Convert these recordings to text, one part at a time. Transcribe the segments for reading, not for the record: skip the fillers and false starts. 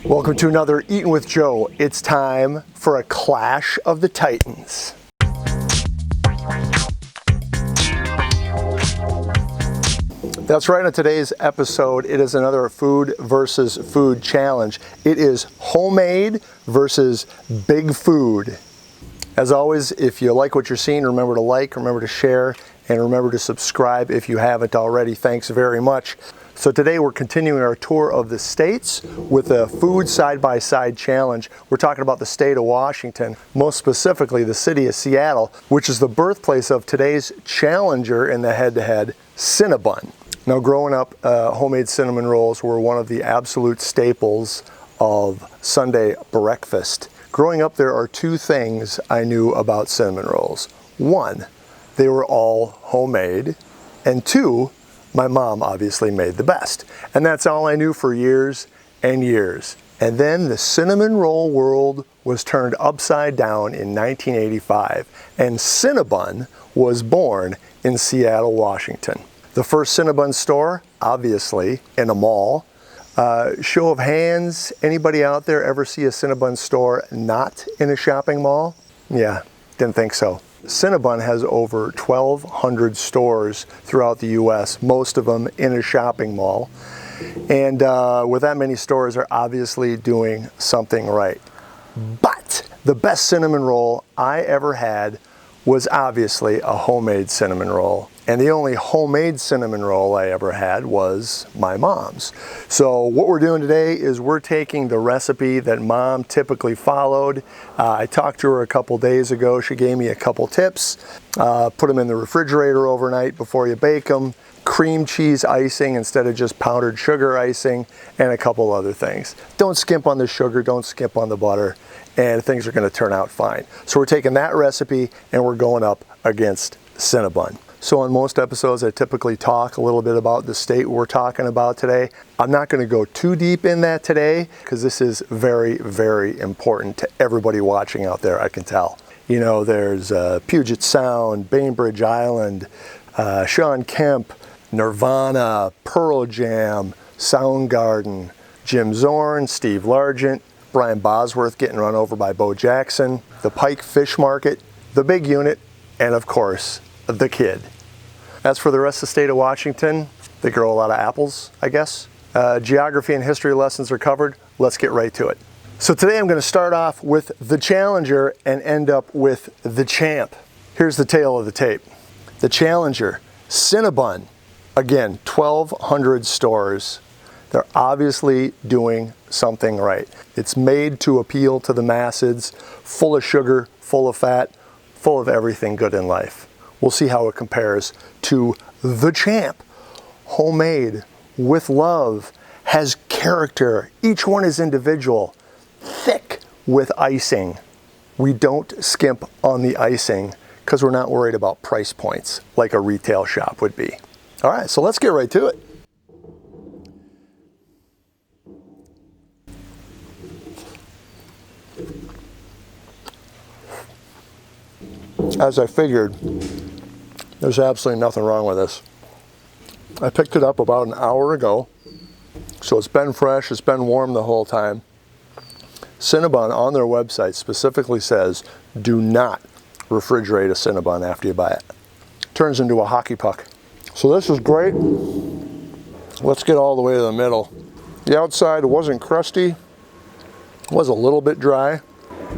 Welcome to another Eatin' with Joe. It's time for a clash of the Titans. That's right, on today's episode, it is another food versus food challenge. It is homemade versus big food. As always, if you like what you're seeing, remember to like, remember to share, and remember to subscribe if you haven't already. Thanks very much. So today we're continuing our tour of the states with a food side-by-side challenge. We're talking about the state of Washington, most specifically the city of Seattle, which is the birthplace of today's challenger in the head-to-head, Cinnabon. Now, growing up, homemade cinnamon rolls were one of the absolute staples of Sunday breakfast. Growing up, there are two things I knew about cinnamon rolls. One, they were all homemade, and two, my mom obviously made the best. And that's all I knew for years and years. And then the cinnamon roll world was turned upside down in 1985, and Cinnabon was born in Seattle, Washington. The first Cinnabon store, obviously, in a mall. Show of hands, anybody out there ever see a Cinnabon store not in a shopping mall? Yeah, didn't think so. Cinnabon has over 1,200 stores throughout the U.S., most of them in a shopping mall. And with that many stores, they're obviously doing something right. But the best cinnamon roll I ever had was obviously a homemade cinnamon roll. And the only homemade cinnamon roll I ever had was my mom's. So what we're doing today is we're taking the recipe that Mom typically followed. I talked to her a couple days ago. She gave me a couple tips. Put them in the refrigerator overnight before you bake them. Cream cheese icing instead of just powdered sugar icing, and a couple other things. Don't skimp on the sugar, don't skimp on the butter, and things are going to turn out fine. So we're taking that recipe and we're going up against Cinnabon. So on most episodes, I typically talk a little bit about the state we're talking about today. I'm not going to go too deep in that today because this is very, very important to everybody watching out there, I can tell. You know, there's Puget Sound, Bainbridge Island, Sean Kemp, Nirvana, Pearl Jam, Soundgarden, Jim Zorn, Steve Largent, Brian Bosworth getting run over by Bo Jackson, the Pike Fish Market, the Big Unit, and of course, the Kid. As for the rest of the state of Washington, they grow a lot of apples, I guess. Geography and history lessons are covered. Let's get right to it. So today I'm going to start off with the challenger and end up with the champ. Here's the tale of the tape. The challenger, Cinnabon. Again, 1,200 stores. They're obviously doing something right. It's made to appeal to the masses, full of sugar, full of fat, full of everything good in life. We'll see how it compares to the champ. Homemade, with love, has character. Each one is individual, thick with icing. We don't skimp on the icing because we're not worried about price points like a retail shop would be. All right, so let's get right to it. As I figured, there's absolutely nothing wrong with this. I picked it up about an hour ago, so it's been fresh, it's been warm the whole time. Cinnabon on their website specifically says, do not refrigerate a Cinnabon after you buy it. Turns into a hockey puck. So this is great. Let's get all the way to the middle. The outside wasn't crusty, was a little bit dry.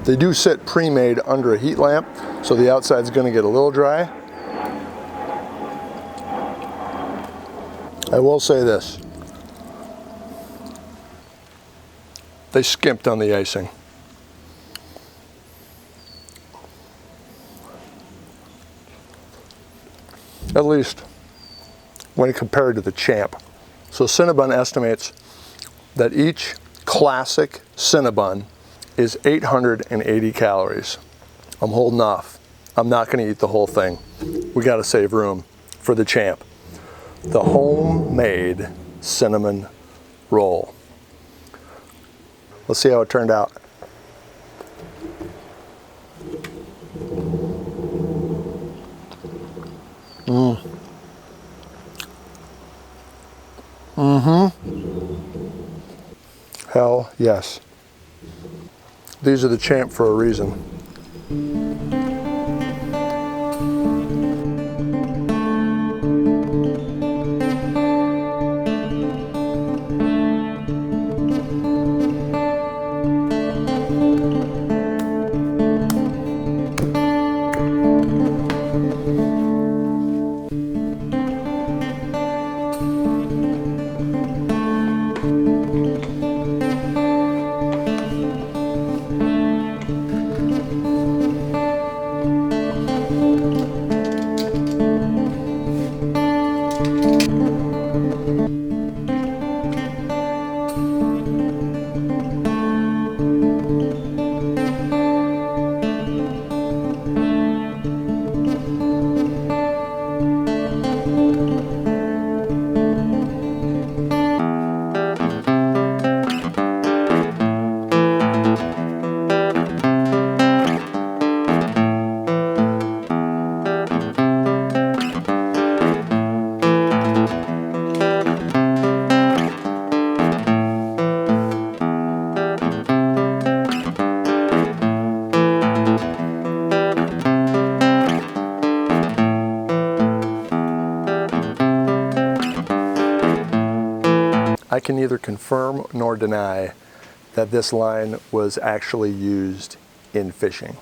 They do sit pre-made under a heat lamp, so the outside's going to get a little dry. I will say this. They skimped on the icing. At least when compared to the champ. So Cinnabon estimates that each classic Cinnabon is 880 calories. I'm holding off. I'm not going to eat the whole thing. We got to save room for the champ. The homemade cinnamon roll. Let's see how it turned out. Hell Yes. These are the champ for a reason. I can neither confirm nor deny that this line was actually used in fishing.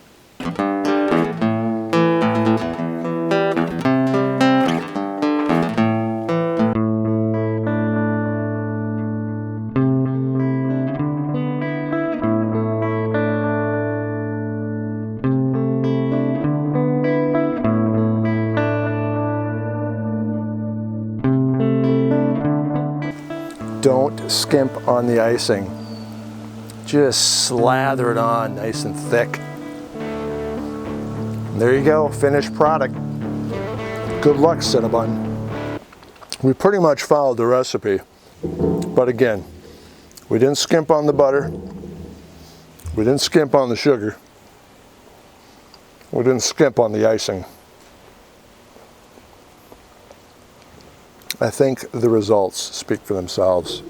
Don't skimp on the icing. Just slather it on nice and thick. There you go, finished product. Good luck, Cinnabon. We pretty much followed the recipe, but again, we didn't skimp on the butter, we didn't skimp on the sugar, we didn't skimp on the icing. I think the results speak for themselves.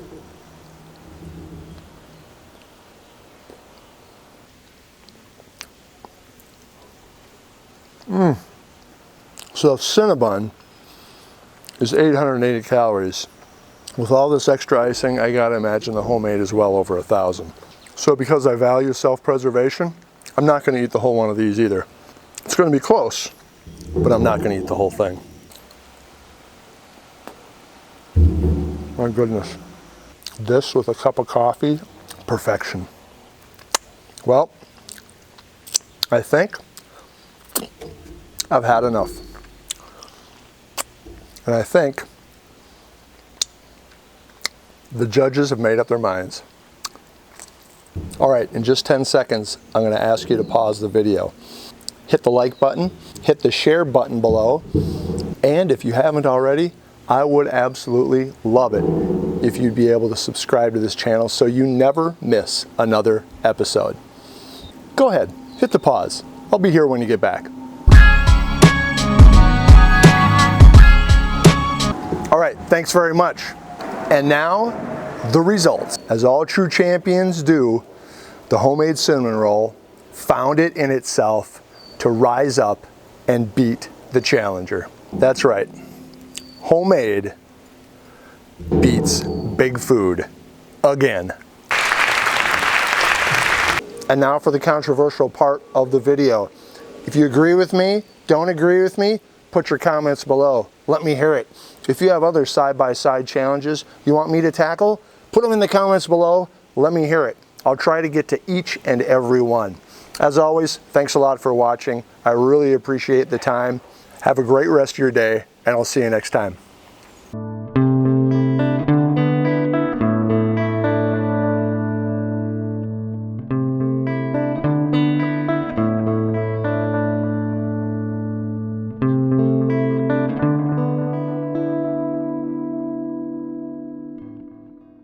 So Cinnabon is 880 calories. With all this extra icing, I gotta imagine the homemade is well over 1,000. So because I value self-preservation, I'm not gonna eat the whole one of these either. It's gonna be close, but I'm not gonna eat the whole thing. My goodness. This with a cup of coffee, perfection. Well, I think I've had enough. And I think the judges have made up their minds. All right, in just 10 seconds, I'm going to ask you to pause the video. Hit the like button, hit the share button below, and if you haven't already, I would absolutely love it if you'd be able to subscribe to this channel so you never miss another episode. Go ahead, hit the pause. I'll be here when you get back. All right, thanks very much. And now, the results. As all true champions do, the homemade cinnamon roll found it in itself to rise up and beat the challenger. That's right. Homemade beats big food again. And now for the controversial part of the video. If you agree with me, don't agree with me, put your comments below. Let me hear it. If you have other side-by-side challenges you want me to tackle, put them in the comments below. Let me hear it. I'll try to get to each and every one. As always, thanks a lot for watching. I really appreciate the time. Have a great rest of your day, and I'll see you next time.